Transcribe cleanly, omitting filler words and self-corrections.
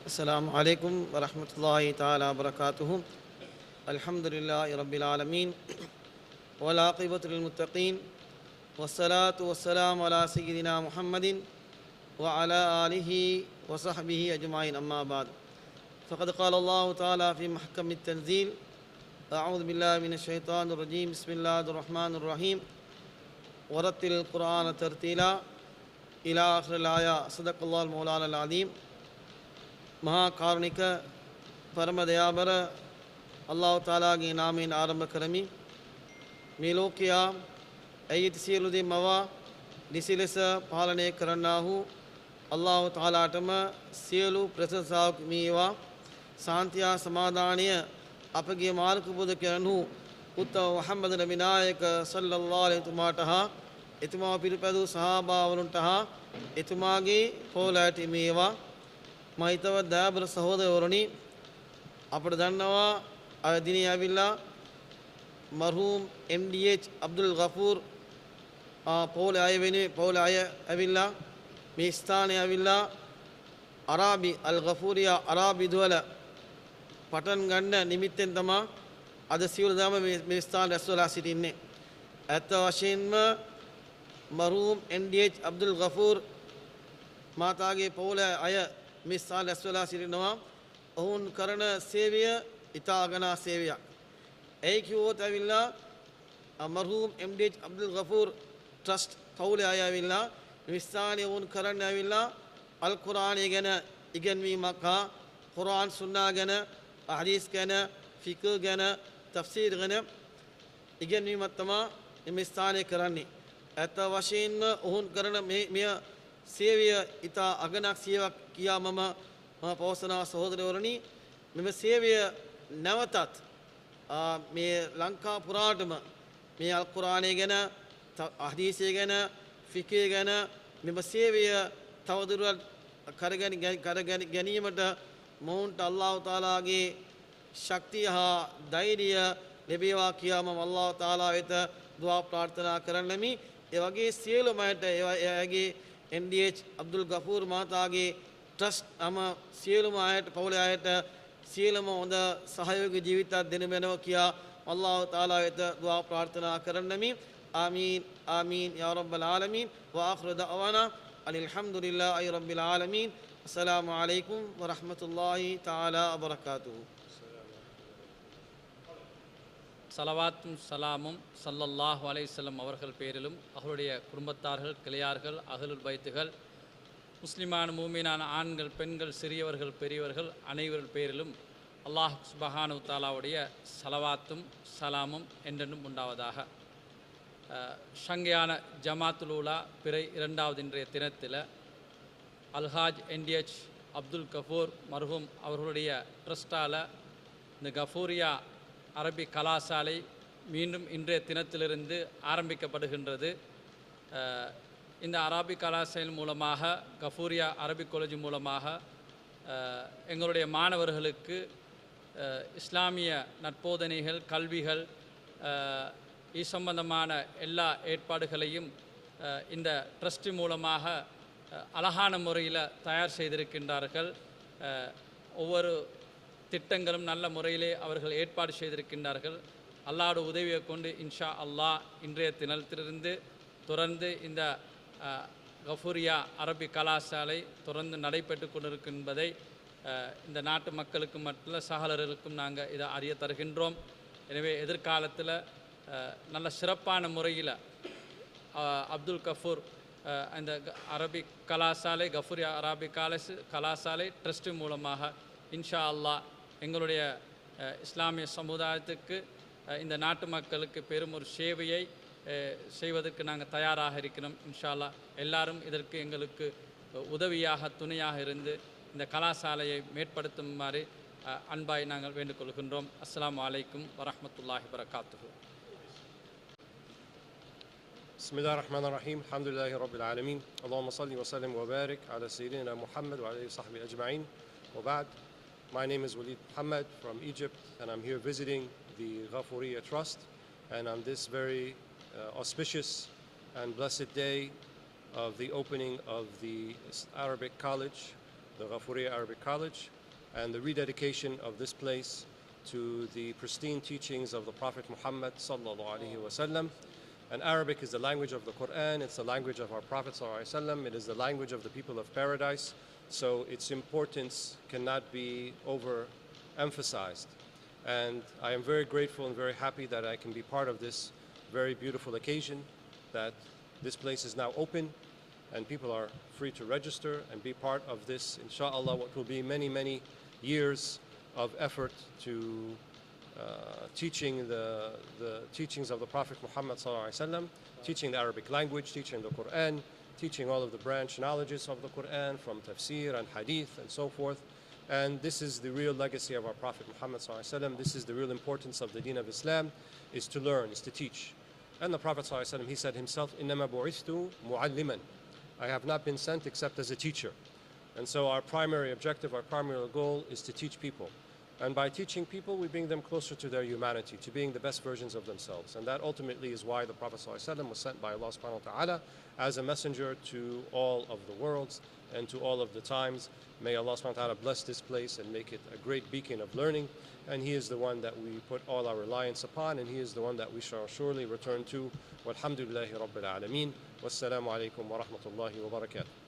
السلام عليكم ورحمة الله تعالى وبركاته. الحمد لله رب العالمين والعاقبة للمتقين والصلاة والسلام على سيدنا محمد وعلى آله وصحبه أجمعين، أما بعد. فقد قال الله تعالى في محكم التنزيل: أعوذ بالله من الشيطان الرجيم، بسم الله الرحمن الرحيم، ورتل القرآن ترتيلا إلى آخر الآية. صدق الله المولانا العظيم. ಮಹಾ ಕಾರುಣಿಕ ಪರಮ ದಯಾಬರ ಅಲ್ಲಾಹು ತಾಲಾಗೆ ನಾಮೀನ ಆರಂಭ කරමි. මේ ලෝකයා ඇයිති සියලු දේ මවා නිසි ලෙස පාලනය කරන්නා වූ අල්ලාහු තාලාටම සියලු ප්‍රශංසාවක් මේවා. සාන්තිය සමාදානය අපගේ මාර්ග බුදුකයන්හු උත්තම මුහම්මද් නබි නායක සල්ලල්ලාහු අලයිහි වසල්ලමට හා එතුමා පිළිපැදූ සහාබාවරුන්ට හා එතුමාගේ පොළට මේවා. මහිතව දයාබර සහෝදරවරුනි, අපට දන්නවා අද දිනේ ඇවිල්ලා මර්හූම් MDH අබ්දුල් ගෆූර් පොළ අය ඇවිල්ලා මේ ස්ථානයේ ඇවිල්ලා අරාබි අල් ගෆූරියා අරාබි දුවල පටන් ගන්න නිමිත්තෙන් තමයි අද සියලු දම මේ ස්ථාන රැස්වලා සිටින්නේ. ඇත්ත වශයෙන්ම මර්හූම් MDH අබ්දුල් ගෆූර් මාතාගේ පොළ අය මේ ස්ථාන රැස්වලා සිටිනවා. ඔවුන් කරන සේවය ඉතා අගනා සේවයක්. ඒ කිව්වොත් ඇවිල්ලා මර්හූම් MDH අබ්දුල් ගෆූර් ට්‍රස්ට් පවුලේ අය ඇවිල්ලා මේ ස්ථානයේ ඔවුන් කරන්න ඇවිල්ලා අල් කුර්ආනය ගැන ඉගෙනවීමක් හා කුර්ආන් සුන්නා ගැන, හදීස් ගැන, ෆික්හ් ගැන, තෆ්සීර් ගැන ඉගෙනවීමක් තමයි මේ ස්ථානයේ කරන්නේ. ඇත්ත වශයෙන්ම ඔවුන් කරන මේ සේවය ඉතා අගනක් සේවයක් කියා මම පවසනවා සහෝදරවරුනි. මෙම සේවය නැවතත් මේ ලංකා පුරාටම මේ අල් කුර්ආනය ගැන, හදීසය ගැන, ෆික්හ් ගැන මෙම සේවය තවදුරටත් කරගෙන ගැනීමට මොවුන්ට අල්ලාහ් තාලාගේ ශක්තිය හා ධෛර්යය ලැබේවා කියා මම අල්ලාහ් තාලා වෙත දුආ ප්‍රාර්ථනා කරන්නමි. ඒ වගේ සියලුම අයට එයාගේ MDH අබ්දුල් ගෆූර් මහතාගේ ට්‍රස්ට් සියලුම අයට, පවුලේ අයට සියලුම හොඳ සහයෝගී ජීවිතයක් දෙනු වෙනවා කියා අල්ලාහ් තාලා වෙත දුආ ප්‍රාර්ථනා කරන්නමි. ආමීන් ආමීන් යා රබ්බල් ආලමීන්. වආඛිරු දඅවානා අනිල් හම්දුලිල්ලාහි රබ්බිල් ආලමීන්. අස්සලාමු අලයිකුම් වරහ්මතුල්ලාහි තාලා වබරකාතුහු. சலவாத்தும் சலாமும் சல்லல்லாஹு அலைஹி வஸல்லம் அவர்கள் பேரிலும் அவருடைய குடும்பத்தார்கள், கிளையார்கள், அஹ்லுல் பைத்துகள், முஸ்லிமான மூமினான ஆண்கள், பெண்கள், சிறியவர்கள், பெரியவர்கள் அனைவர்கள் பேரிலும் அல்லாஹ் சுப்ஹானஹு தஆலாவுடைய சலவாத்தும் சலாமும் என்றென்றும் உண்டாவதாக. ஷங்கையான ஜமாத்துல் ஊலா பிறை 2வது இன்றைய தினத்தில் அல்ஹாஜ் MDH அப்துல் கஃபூர் மர்ஹூம் அவர்களுடைய ட்ரஸ்டால் இந்த கஃபூரியா அரபி கலாசாலை மீண்டும் இன்றைய தினத்திலிருந்து ஆரம்பிக்கப்படுகின்றது. இந்த அரபி கலாசாலை மூலமாக, கஃபூரியா அரபிக் காலேஜ் மூலமாக எங்களுடைய மாணவர்களுக்கு இஸ்லாமிய நற்போதனைகள், கல்விகள், இது சம்பந்தமான எல்லா ஏற்பாடுகளையும் இந்த ட்ரஸ்ட் மூலமாக அழகான முறையில் தயார் செய்திருக்கின்றார்கள். ஒவ்வொரு திட்டங்களும் நல்ல முறையிலே அவர்கள் ஏற்பாடு செய்திருக்கின்றார்கள். அல்லாஹ்வுடைய உதவியை கொண்டு இன்ஷா அல்லாஹ் இன்றைய தினத்திலிருந்து தொடர்ந்து இந்த கஃபூரியா அரபி கலாசாலை தொடர்ந்து நடைபெற்று கொண்டிருக்கின்றதை இந்த நாட்டு மக்களுக்கு மட்டும் சகலர்களுக்கும் நாங்கள் இதை அறிய தருகின்றோம். எனவே எதிர்காலத்தில் நல்ல சிறப்பான முறையில் அப்துல் கஃபூர் அந்த அரபி கலாசாலை, கஃபூரியா அரபி கலாசாலை ட்ரஸ்ட் மூலமாக இன்ஷா அல்லாஹ் எங்களுடைய இஸ்லாமிய சமுதாயத்துக்கு, இந்த நாட்டு மக்களுக்கு பெரும் ஒரு சேவையை செய்வதற்கு நாங்கள் தயாராக இருக்கிறோம். இன்ஷா அல்லாஹ் எல்லாரும் இதற்கு எங்களுக்கு உதவியாக, துணையாக இருந்து இந்த கலாசாலையை மேற்படுத்துமாறு அன்பாய் நாங்கள் வேண்டுகொள்கின்றோம். அஸ்ஸலாமு அலைக்கும் வரஹ்மத்துல்லாஹி வபரகாத்துஹு. بسم الله الرحمن الرحيم. الحمد لله رب العالمين. اللهم صل وسلم وبارك على سيدنا محمد وعلى آله وصحبه أجمعين. وبعد. My name is Walid Muhammad from Egypt, and I'm here visiting the Ghafuriya Trust. And on this very auspicious and blessed day of the opening of the Arabic College the Ghafuriya Arabic College, and the rededication of this place to the pristine teachings of the Prophet Muhammad sallallahu alaihi wasallam. And Arabic is the language of the Quran, it's the language of our Prophet sallallahu alaihi wasallam, it is the language of the people of paradise, so its importance cannot be overemphasized. And I am very grateful and very happy that I can be part of this very beautiful occasion, that this place is now open and people are free to register and be part of this, inshallah, what will be many, many years of effort to teaching the teachings of the Prophet Muhammad sallallahu alaihi wasallam, teaching the Arabic language, teaching the Quran, teaching all of the branch knowledges of the Quran from tafsir and hadith and so forth. And this is the real legacy of our Prophet Muhammad sallallahu alaihi wasallam. This is the real importance of the deen of Islam, is to learn, is to teach. And the Prophet sallallahu alaihi wasallam, he said himself, إِنَّمَا بُعِثْتُ مُعَلِّمًا, I have not been sent except as a teacher. And so our primary objective, our primary goal is to teach people. And by teaching people, we bring them closer to their humanity, to being the best versions of themselves. And that ultimately is why the Prophet ﷺ was sent by Allah subhanahu wa ta'ala as a messenger to all of the worlds and to all of the times. May Allah subhanahu wa ta'ala bless this place and make it a great beacon of learning. And He is the one that we put all our reliance upon, and He is the one that we shall surely return to. Walhamdulillahi Rabbil Alameen. Wassalamu alaikum wa rahmatullahi wa barakatuh.